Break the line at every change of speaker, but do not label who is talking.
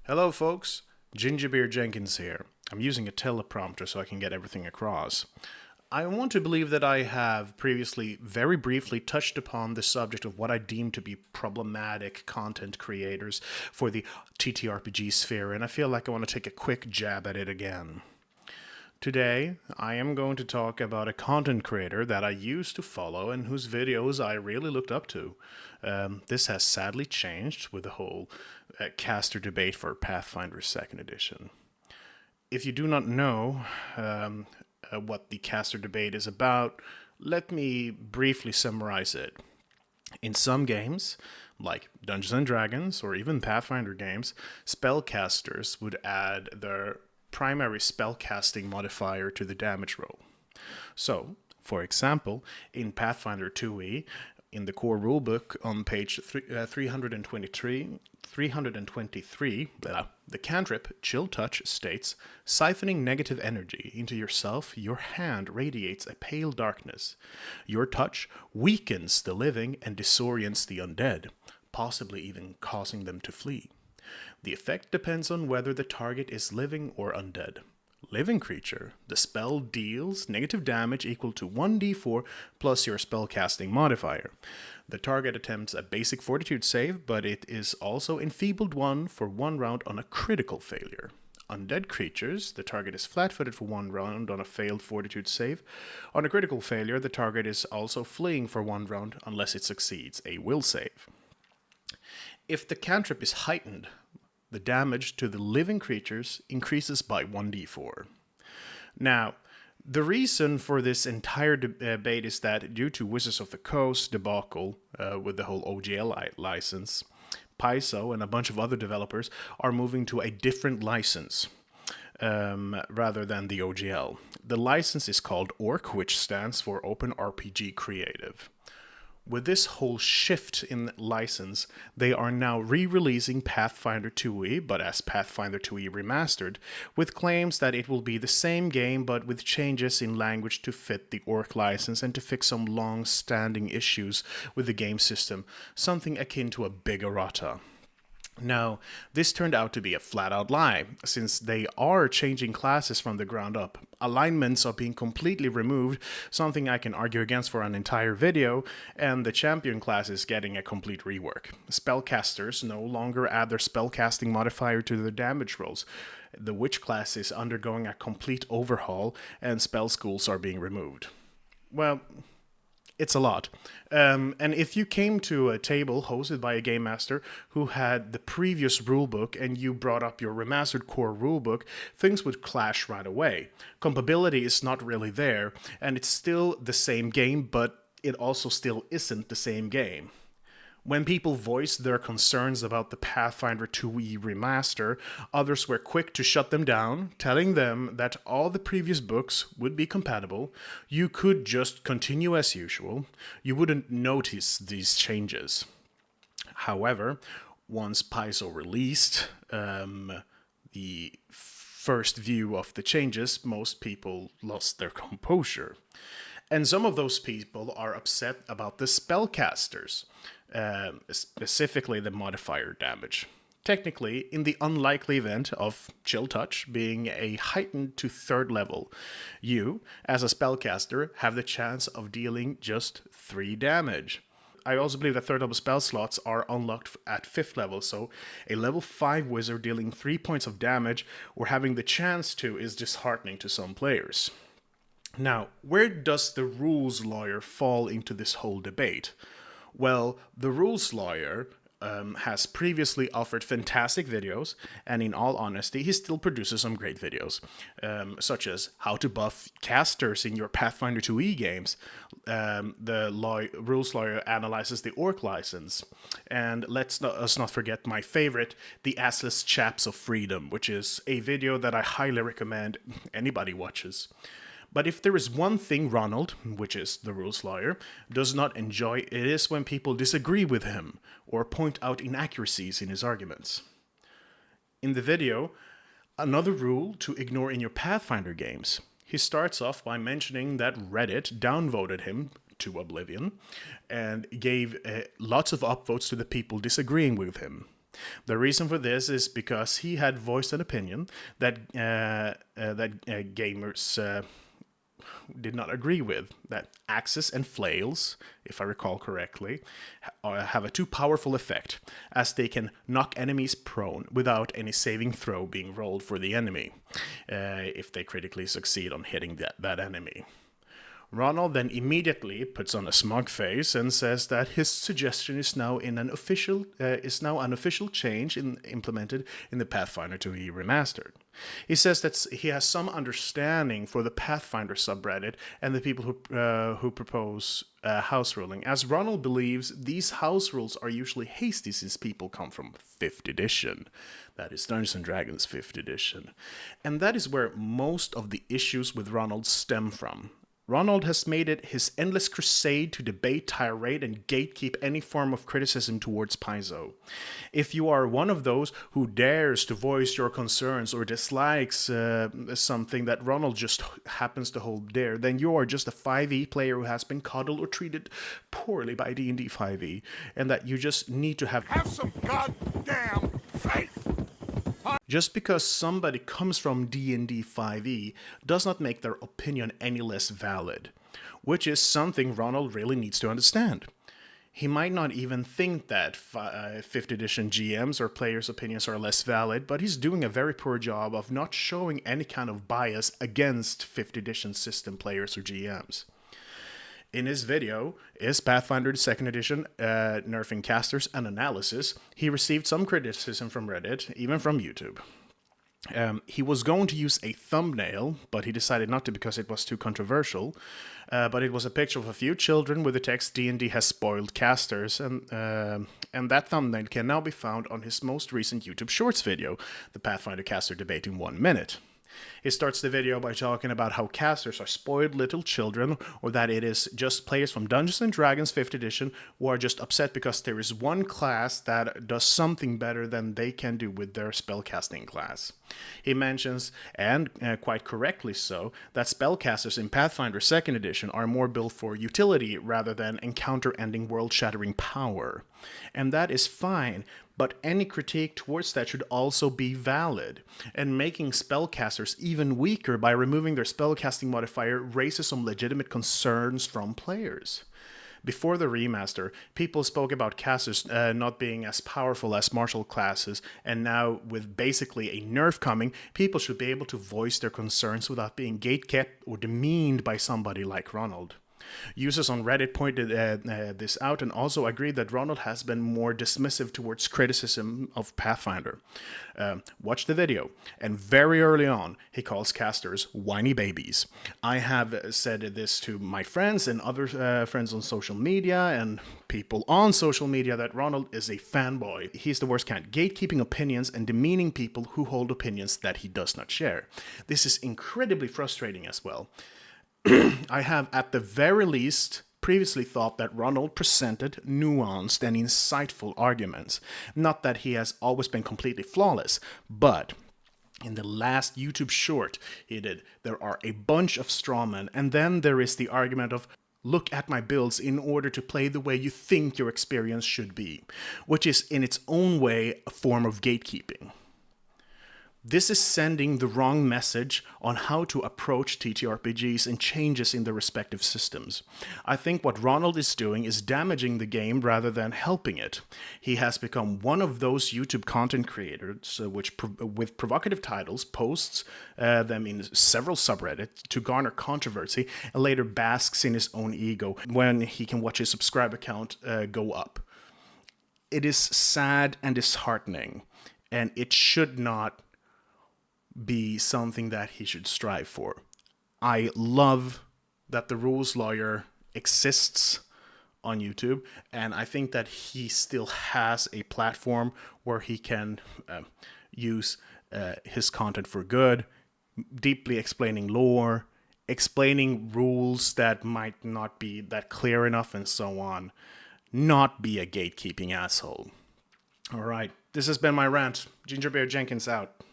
Hello folks, Gingerbeer Jenkins here. I'm using a teleprompter so I can get everything across. I want to believe that I have previously very briefly touched upon the subject of what I deem to be problematic content creators for the TTRPG sphere, and I feel like I want to take a quick jab at it again. Today, I am going to talk about a content creator that I used to follow and whose videos I really looked up to. This has sadly changed with the whole caster debate for Pathfinder 2nd Edition. If you do not know what the caster debate is about, let me briefly summarize it. In some games, like Dungeons & Dragons or even Pathfinder games, spellcasters would add their primary spellcasting modifier to the damage roll. So, for example, in Pathfinder 2e, in the core rulebook on page 323, the cantrip Chill Touch states, siphoning negative energy into yourself, your hand radiates a pale darkness. Your touch weakens the living and disorients the undead, possibly even causing them to flee. The effect depends on whether the target is living or undead. Living creature, the spell deals negative damage equal to 1d4 plus your spellcasting modifier. The target attempts a basic fortitude save, but it is also enfeebled 1 for 1 round on a critical failure. Undead creatures, the target is flat-footed for 1 round on a failed fortitude save. On a critical failure, the target is also fleeing for 1 round unless it succeeds a will save. If the cantrip is heightened, the damage to the living creatures increases by 1d4. Now, the reason for this entire debate is that due to Wizards of the Coast debacle with the whole OGL license, Paizo and a bunch of other developers are moving to a different license rather than the OGL. The license is called ORC, which stands for Open RPG Creative. With this whole shift in license, they are now re-releasing Pathfinder 2e, but as Pathfinder 2e Remastered, with claims that it will be the same game but with changes in language to fit the ORC license and to fix some long-standing issues with the game system, something akin to a big errata. Now, this turned out to be a flat-out lie, since they are changing classes from the ground up. Alignments are being completely removed, something I can argue against for an entire video, and the champion class is getting a complete rework. Spellcasters no longer add their spellcasting modifier to their damage rolls. The witch class is undergoing a complete overhaul, and spell schools are being removed. Well, it's a lot. And if you came to a table hosted by a game master who had the previous rulebook and you brought up your remastered core rulebook, things would clash right away. Compatibility is not really there, and it's still the same game, but it also still isn't the same game. When people voiced their concerns about the Pathfinder 2e remaster, others were quick to shut them down, telling them that all the previous books would be compatible, you could just continue as usual, you wouldn't notice these changes. However, once Paizo released the first view of the changes, most people lost their composure. And some of those people are upset about the spellcasters, specifically the modifier damage. Technically, in the unlikely event of Chill Touch being a heightened to 3rd level, you, as a spellcaster, have the chance of dealing just 3 damage. I also believe that 3rd level spell slots are unlocked at 5th level, so a level 5 wizard dealing 3 points of damage or having the chance to is disheartening to some players. Now, where does the rules lawyer fall into this whole debate? Well, the rules lawyer has previously offered fantastic videos, and in all honesty, he still produces some great videos, such as how to buff casters in your Pathfinder 2e games. The rules lawyer analyzes the orc license, and let's not forget my favorite, the assless chaps of freedom, which is a video that I highly recommend anybody watches. But if there is one thing Ronald, which is the rules lawyer, does not enjoy, it is when people disagree with him or point out inaccuracies in his arguments. In the video, another rule to ignore in your Pathfinder games, he starts off by mentioning that Reddit downvoted him to oblivion and gave lots of upvotes to the people disagreeing with him. The reason for this is because he had voiced an opinion that gamers did not agree with, that axes and flails, if I recall correctly, have a too powerful effect, as they can knock enemies prone without any saving throw being rolled for the enemy, if they critically succeed on hitting that enemy. Ronald then immediately puts on a smug face and says that his suggestion is now an official change implemented in the Pathfinder 2e Remastered. He says that he has some understanding for the Pathfinder subreddit and the people who propose house ruling, as Ronald believes these house rules are usually hasty since people come from 5th edition. That is Dungeons & Dragons 5th edition. And that is where most of the issues with Ronald stem from. Ronald has made it his endless crusade to debate, tirade, and gatekeep any form of criticism towards Paizo. If you are one of those who dares to voice your concerns or dislikes something that Ronald just happens to hold dear, then you are just a 5e player who has been coddled or treated poorly by D&D 5e, and that you just need to have
some goddamn faith!
Just because somebody comes from D&D 5e does not make their opinion any less valid, which is something Ronald really needs to understand. He might not even think that 5th edition GMs or players' opinions are less valid, but he's doing a very poor job of not showing any kind of bias against 5th edition system players or GMs. In his video, Is Pathfinder 2nd Edition Nerfing Casters and Analysis, he received some criticism from Reddit, even from YouTube. He was going to use a thumbnail, but he decided not to because it was too controversial. But it was a picture of a few children with the text "D&D has spoiled casters," and that thumbnail can now be found on his most recent YouTube Shorts video, the Pathfinder Caster Debate in 1 minute. He starts the video by talking about how casters are spoiled little children, or that it is just players from Dungeons & Dragons 5th edition who are just upset because there is one class that does something better than they can do with their spellcasting class. He mentions, and quite correctly so, that spellcasters in Pathfinder 2nd edition are more built for utility rather than encounter-ending world-shattering power. And that is fine, but any critique towards that should also be valid. And making spellcasters even weaker by removing their spellcasting modifier raises some legitimate concerns from players. Before the remaster, people spoke about casters not being as powerful as martial classes, and now with basically a nerf coming, people should be able to voice their concerns without being gatekept or demeaned by somebody like Ronald. Users on Reddit pointed this out and also agreed that Ronald has been more dismissive towards criticism of Pathfinder. Watch the video, and very early on, he calls casters whiny babies. I have said this to my friends and other friends on social media and people on social media that Ronald is a fanboy. He's the worst kind, gatekeeping opinions and demeaning people who hold opinions that he does not share. This is incredibly frustrating as well. I have, at the very least, previously thought that Ronald presented nuanced and insightful arguments. Not that he has always been completely flawless, but in the last YouTube short he did, there are a bunch of strawmen, and then there is the argument of, look at my builds in order to play the way you think your experience should be, which is in its own way a form of gatekeeping. This is sending the wrong message on how to approach TTRPGs and changes in the respective systems. I think what Ronald is doing is damaging the game rather than helping it. He has become one of those YouTube content creators with provocative titles posts them in several subreddits to garner controversy and later basks in his own ego when he can watch his subscriber count go up. It is sad and disheartening, and it should not be something that he should strive for. I love that the rules lawyer exists on YouTube, and I think that he still has a platform where he can use his content for good, deeply explaining lore, explaining rules that might not be that clear enough, and so on. Not be a gatekeeping asshole. All right, this has been my rant. Gingerbeard Jenkins out.